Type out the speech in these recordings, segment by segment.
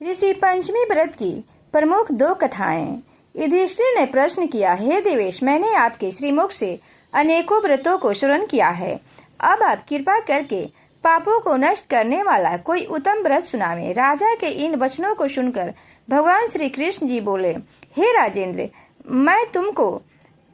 ऋषि पंचमी व्रत की प्रमुख दो कथाएं। युधिष्ठिर ने प्रश्न किया, हे देवेश, मैंने आपके श्रीमुख से अनेकों व्रतों को श्रवण किया है। अब आप कृपा करके पापों को नष्ट करने वाला कोई उत्तम व्रत सुनावें। राजा के इन वचनों को सुनकर भगवान श्री कृष्ण जी बोले, हे राजेंद्र, मैं तुमको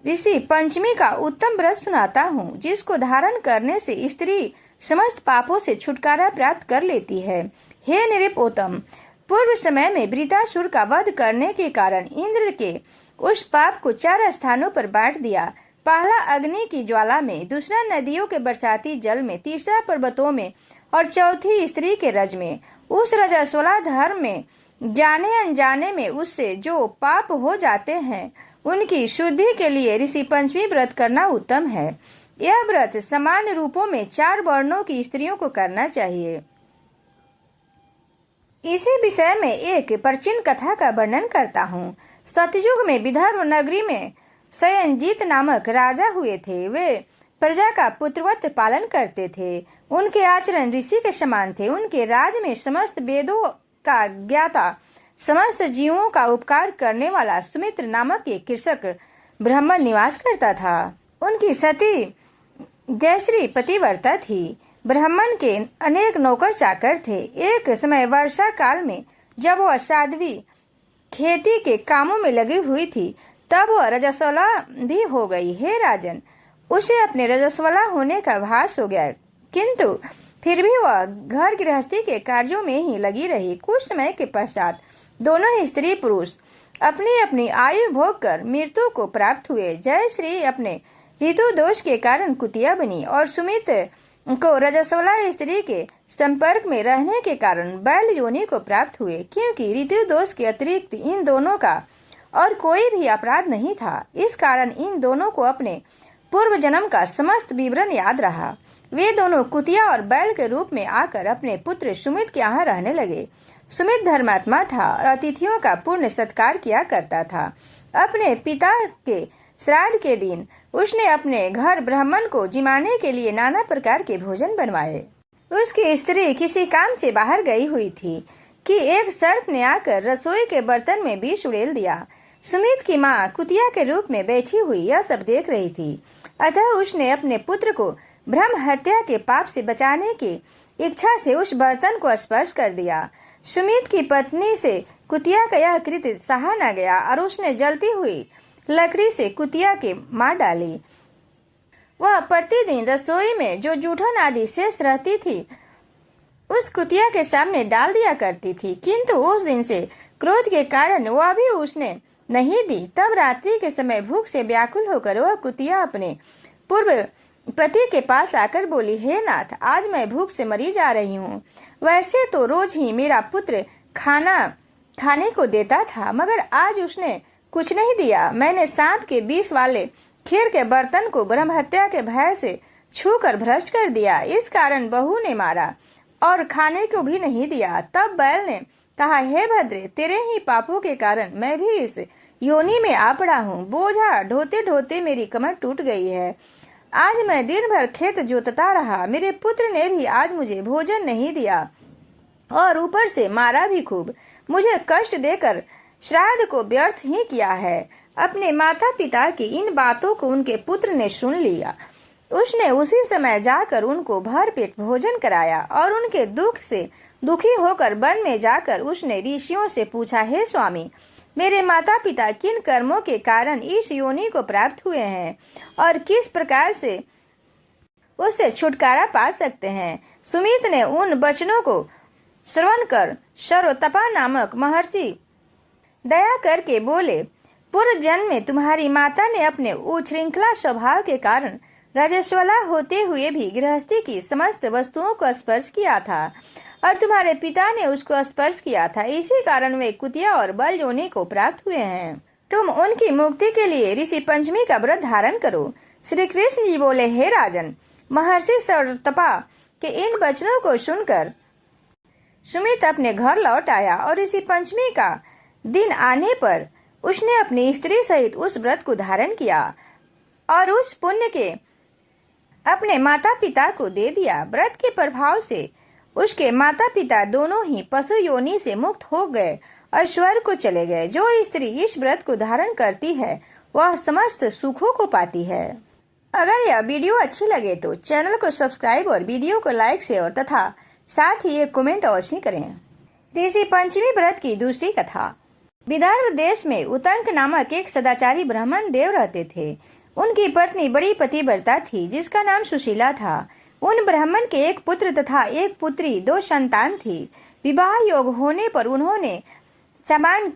ऋषि पंचमी का उत्तम व्रत सुनाता हूँ, जिसको धारण करने से स्त्री समस्त पापों से छुटकारा प्राप्त कर लेती है। हे नृपोत्तम, पूर्व समय में वृतासुर का वध करने के कारण इंद्र के उस पाप को 4 स्थानों पर बांट दिया। पहला अग्नि की ज्वाला में, दूसरा नदियों के बरसाती जल में, तीसरा पर्वतों में और चौथी स्त्री के रज में। उस रजस्वला धर्म में जाने अनजाने में उससे जो पाप हो जाते हैं, उनकी शुद्धि के लिए ऋषि पंचमी व्रत करना उत्तम है। यह व्रत समान रूपों में 4 वर्णों की स्त्रियों को करना चाहिए। इसी विषय में एक प्राचीन कथा का वर्णन करता हूँ। सतयुग में विदर्भ नगरी में सयनजीत नामक राजा हुए थे। वे प्रजा का पुत्रवत पालन करते थे। उनके आचरण ऋषि के समान थे। उनके राज में समस्त वेदों का ज्ञाता, समस्त जीवों का उपकार करने वाला सुमित्र नामक एक कृषक ब्राह्मण निवास करता था। उनकी सती जयश्री पतिव्रता थी। ब्राह्मण के अनेक नौकर चाकर थे। एक समय वर्षा काल में जब वह साध्वी खेती के कामों में लगी हुई थी, तब वह रजस्वला भी हो गई। हे राजन, उसे अपने रजस्वला होने का भास हो गया, किंतु फिर भी वह घर गृहस्थी के कार्यों में ही लगी रही। कुछ समय के पश्चात दोनों ही स्त्री पुरुष अपनी अपनी आयु भोग कर मृत्यु को प्राप्त हुए। जयश्री अपने ऋतु दोष के कारण कुतिया बनी और सुमित को रजस्वला स्त्री के संपर्क में रहने के कारण बैल योनि को प्राप्त हुए, क्योंकि ऋतु दोष के अतिरिक्त इन दोनों का और कोई भी अपराध नहीं था। इस कारण इन दोनों को अपने पूर्व जन्म का समस्त विवरण याद रहा। वे दोनों कुतिया और बैल के रूप में आकर अपने पुत्र सुमित के यहाँ रहने लगे। सुमित धर्मात्मा था और अतिथियों का पूर्ण सत्कार किया करता था। अपने पिता के श्राद्ध के दिन उसने अपने घर ब्राह्मण को जिमाने के लिए नाना प्रकार के भोजन बनवाए। उसकी स्त्री किसी काम से बाहर गई हुई थी कि एक सर्प ने आकर रसोई के बर्तन में विष उड़ेल दिया। सुमित की माँ कुतिया के रूप में बैठी हुई यह सब देख रही थी। अतः उसने अपने पुत्र को ब्रह्म हत्या के पाप से बचाने की इच्छा से उस बर्तन को स्पर्श कर दिया। सुमित की पत्नी से कुतिया का यह कृत्य सहा न गया और उसने जलती हुई लकड़ी से कुतिया के मार डाली। वह प्रतिदिन रसोई में जो जूठन आदि शेष रहती थी, उस कुतिया के सामने डाल दिया करती थी, किंतु उस दिन से क्रोध के कारण वह भी उसने नहीं दी। तब रात्रि के समय भूख से व्याकुल होकर वह कुतिया अपने पूर्व पति के पास आकर बोली, हे नाथ, आज मैं भूख से मरी जा रही हूँ। वैसे तो रोज ही मेरा पुत्र खाना खाने को देता था, मगर आज उसने कुछ नहीं दिया। मैंने सांप के विष वाले खीर के बर्तन को ब्रह्म हत्या के भय से छूकर भ्रष्ट कर दिया। इस कारण बहू ने मारा और खाने को भी नहीं दिया। तब बैल ने कहा, हे भद्रे, तेरे ही पापों के कारण मैं भी इस योनि में आ पड़ा हूँ। बोझा ढोते ढोते मेरी कमर टूट गई है। आज मैं दिन भर खेत जोतता रहा। मेरे पुत्र ने भी आज मुझे भोजन नहीं दिया और ऊपर से मारा भी खूब। मुझे कष्ट देकर श्राद्ध को व्यर्थ ही किया है। अपने माता पिता की इन बातों को उनके पुत्र ने सुन लिया। उसने उसी समय जाकर उनको भर पेट भोजन कराया और उनके दुख से दुखी होकर वन में जाकर उसने ऋषियों से पूछा, हे स्वामी, मेरे माता पिता किन कर्मों के कारण इस योनि को प्राप्त हुए हैं और किस प्रकार से उससे छुटकारा पा सकते हैं। सुमित ने उन वचनों को श्रवण कर सर्वतपा नामक महर्षि दया करके बोले, पूर्व जन्म में तुम्हारी माता ने अपने उच्छृंखला स्वभाव के कारण रजस्वला होते हुए भी गृहस्थी की समस्त वस्तुओं को स्पर्श किया था और तुम्हारे पिता ने उसको स्पर्श किया था। इसी कारण वे कुतिया और बैल योनि को प्राप्त हुए हैं। तुम उनकी मुक्ति के लिए ऋषि पंचमी का व्रत धारण करो। श्री कृष्ण जी बोले, हे राजन, महर्षि सर्वतपा के इन वचनों को सुनकर सुमित अपने घर लौट आया और ऋषि पंचमी का दिन आने पर उसने अपनी स्त्री सहित उस व्रत को धारण किया और उस पुण्य के अपने माता पिता को दे दिया। व्रत के प्रभाव से उसके माता पिता दोनों ही पशु योनि से मुक्त हो गए और स्वर्ग को चले गए। जो स्त्री इस व्रत को धारण करती है वह समस्त सुखों को पाती है। अगर यह वीडियो अच्छी लगे तो चैनल को सब्सक्राइब और वीडियो को लाइक शेयर तथा साथ ही एक कमेंट अवश्य करें। ऋषि पंचमी व्रत की दूसरी कथा। विदर्भ देश में उतंक नामक एक सदाचारी ब्राह्मण देव रहते थे। उनकी पत्नी बड़ी पतिव्रता थी जिसका नाम सुशीला था। उन ब्राह्मण के एक पुत्र तथा एक पुत्री, 2 संतान थी। विवाह योग होने पर उन्होंने समान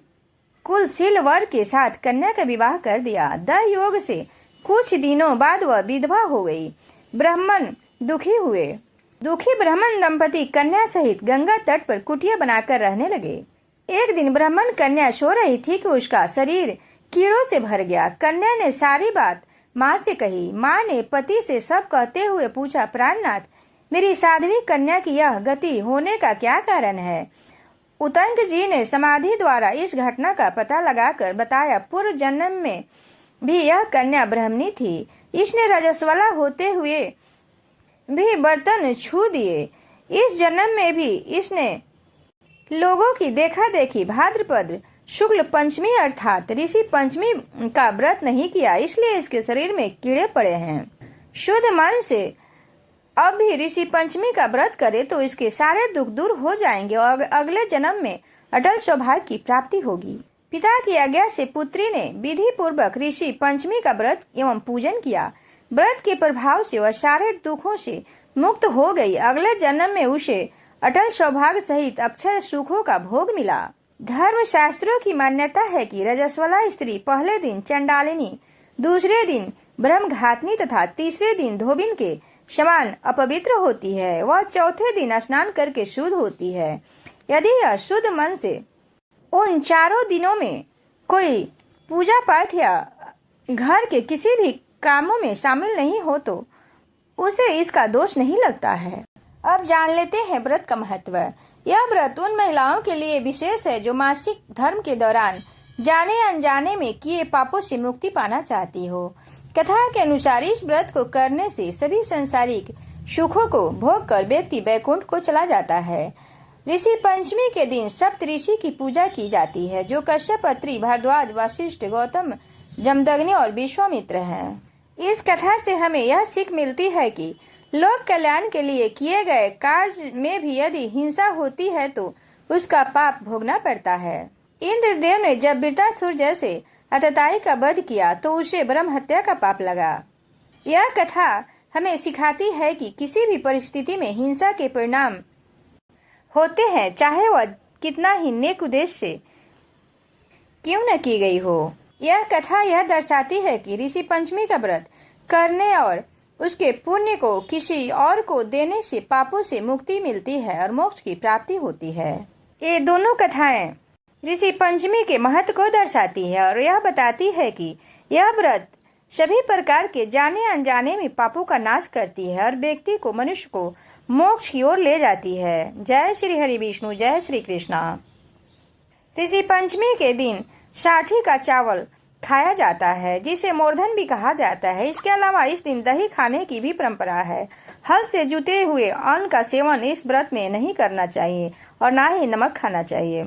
कुलशील वर के साथ कन्या का विवाह कर दिया। दह योग से कुछ दिनों बाद वह विधवा हो गई। ब्राह्मण दुखी हुए। दुखी ब्राह्मण दंपति कन्या सहित गंगा तट पर कुटिया बनाकर रहने लगे। एक दिन ब्राह्मण कन्या सो रही थी कि उसका शरीर कीड़ों से भर गया। कन्या ने सारी बात माँ से कही। माँ ने पति से सब कहते हुए पूछा, प्राणनाथ, मेरी साध्वी कन्या की यह गति होने का क्या कारण है? उतंक जी ने समाधि द्वारा इस घटना का पता लगाकर बताया। पूर्व जन्म में भी यह कन्या ब्राह्मणी थी। इसने रजस्वला होते हुए भी बर्तन छू दिए। इस जन्म में भी इसने लोगों की देखा देखी भाद्रपद शुक्ल पंचमी अर्थात ऋषि पंचमी का व्रत नहीं किया, इसलिए इसके शरीर में कीड़े पड़े हैं। शुद्ध मन से अब भी ऋषि पंचमी का व्रत करे तो इसके सारे दुख दूर हो जाएंगे और अगले जन्म में अटल सौभाग्य की प्राप्ति होगी। पिता की आज्ञा से पुत्री ने विधि पूर्वक ऋषि पंचमी का व्रत एवं पूजन किया। व्रत के प्रभाव से वह सारे दुखों से मुक्त हो गई। अगले जन्म में उसे अटल सौभाग्य सहित अक्षय सुखों का भोग मिला। धर्म शास्त्रों की मान्यता है कि रजस्वला स्त्री पहले दिन चंडालिनी, दूसरे दिन ब्रह्मघातनी तथा तीसरे दिन धोबिन के समान अपवित्र होती है। वह चौथे दिन स्नान करके शुद्ध होती है। यदि यह शुद्ध मन से उन चारों दिनों में कोई पूजा पाठ या घर के किसी भी कामों में शामिल नहीं हो तो उसे इसका दोष नहीं लगता है। अब जान लेते हैं व्रत का महत्व। यह व्रत उन महिलाओं के लिए विशेष है जो मासिक धर्म के दौरान जाने अनजाने में किए पापों से मुक्ति पाना चाहती हो। कथा के अनुसार इस व्रत को करने से सभी सांसारिक सुखों को भोग कर व्यक्ति वैकुंठ को चला जाता है। ऋषि पंचमी के दिन सप्त ऋषि की पूजा की जाती है जो कश्यप, अत्रि, भारद्वाज, वशिष्ठ, गौतम, जमदग्नि और विश्वामित्र हैं। इस कथा से हमें यह सीख मिलती है कि लोक कल्याण के लिए किए गए कार्य में भी यदि हिंसा होती है तो उसका पाप भोगना पड़ता है। इंद्रदेव ने जब वृत्रासुर जैसे अतताई का वध किया तो उसे ब्रह्म हत्या का पाप लगा। यह कथा हमें सिखाती है कि किसी भी परिस्थिति में हिंसा के परिणाम होते हैं, चाहे वह कितना ही नेक उद्देश्य से क्यों न की गई हो। यह कथा यह दर्शाती है कि ऋषि पंचमी का व्रत करने और उसके पुण्य को किसी और को देने से पापों से मुक्ति मिलती है और मोक्ष की प्राप्ति होती है। ये दोनों कथाएं ऋषि पंचमी के महत्व को दर्शाती है और यह बताती है कि यह व्रत सभी प्रकार के जाने अनजाने में पापों का नाश करती है और व्यक्ति को, मनुष्य को मोक्ष की ओर ले जाती है। जय श्री हरि विष्णु, जय श्री कृष्णा। ऋषि पंचमी के दिन साठी का चावल खाया जाता है जिसे मोरधन भी कहा जाता है। इसके अलावा इस दिन दही खाने की भी परंपरा है। हल से जुते हुए अन्न का सेवन इस व्रत में नहीं करना चाहिए और ना ही नमक खाना चाहिए।